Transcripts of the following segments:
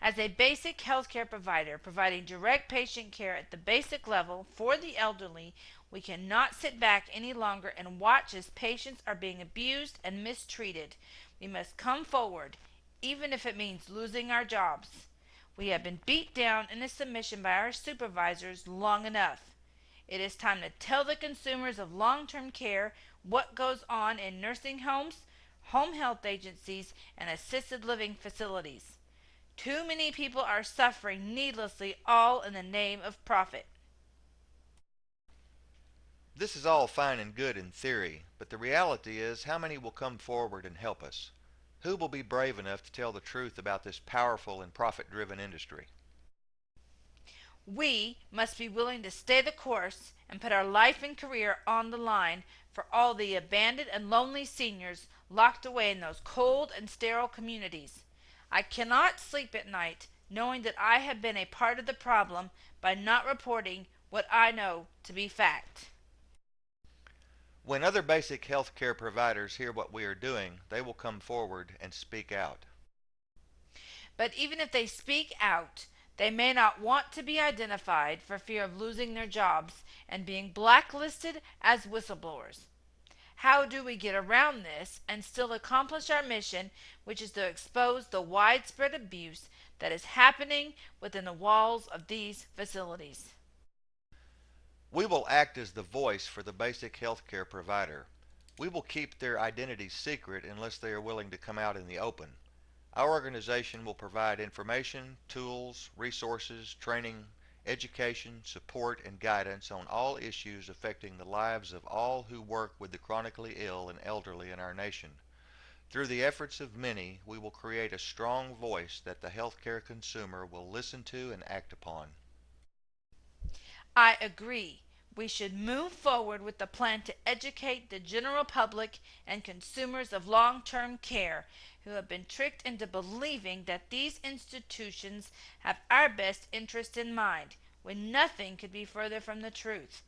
As a basic healthcare provider providing direct patient care at the basic level for the elderly, we cannot sit back any longer and watch as patients are being abused and mistreated. We must come forward, even if it means losing our jobs. We have been beat down into submission by our supervisors long enough. It is time to tell the consumers of long-term care what goes on in nursing homes, home health agencies, and assisted living facilities. Too many people are suffering needlessly, all in the name of profit. This is all fine and good in theory, but the reality is how many will come forward and help us? Who will be brave enough to tell the truth about this powerful and profit-driven industry? We must be willing to stay the course and put our life and career on the line for all the abandoned and lonely seniors locked away in those cold and sterile communities. I cannot sleep at night knowing that I have been a part of the problem by not reporting what I know to be fact. When other basic health care providers hear what we are doing, they will come forward and speak out. But even if they speak out, they may not want to be identified for fear of losing their jobs and being blacklisted as whistleblowers. How do we get around this and still accomplish our mission, which is to expose the widespread abuse that is happening within the walls of these facilities? We will act as the voice for the basic health care provider. We will keep their identities secret unless they are willing to come out in the open. Our organization will provide information, tools, resources, training, education, support, and guidance on all issues affecting the lives of all who work with the chronically ill and elderly in our nation. Through the efforts of many, we will create a strong voice that the healthcare consumer will listen to and act upon. I agree. We should move forward with the plan to educate the general public and consumers of long-term care who have been tricked into believing that these institutions have our best interest in mind, when nothing could be further from the truth.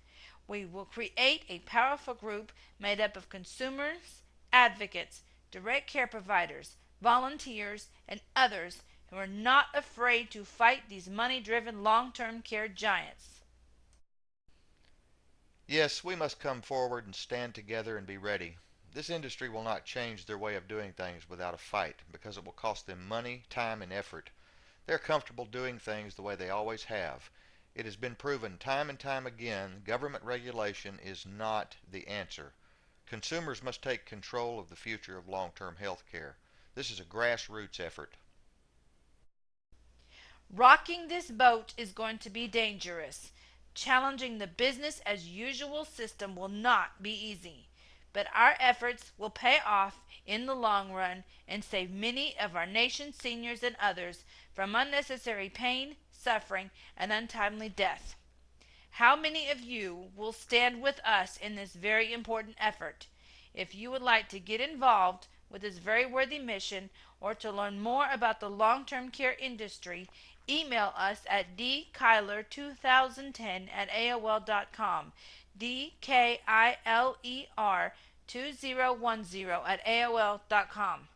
We will create a powerful group made up of consumers, advocates, direct care providers, volunteers, and others who are not afraid to fight these money-driven long-term care giants. Yes, we must come forward and stand together and be ready. This industry will not change their way of doing things without a fight because it will cost them money, time, and effort. They're comfortable doing things the way they always have. It has been proven time and time again government regulation is not the answer. Consumers must take control of the future of long-term health care. This is a grassroots effort. Rocking this boat is going to be dangerous. Challenging the business as usual system will not be easy, but our efforts will pay off in the long run and save many of our nation's seniors and others from unnecessary pain, suffering, and untimely death. How many of you will stand with us in this very important effort? If you would like to get involved with this very worthy mission or to learn more about the long-term care industry, email us at dkyler2010 at AOL.com. DKILER 2010 at AOL.com.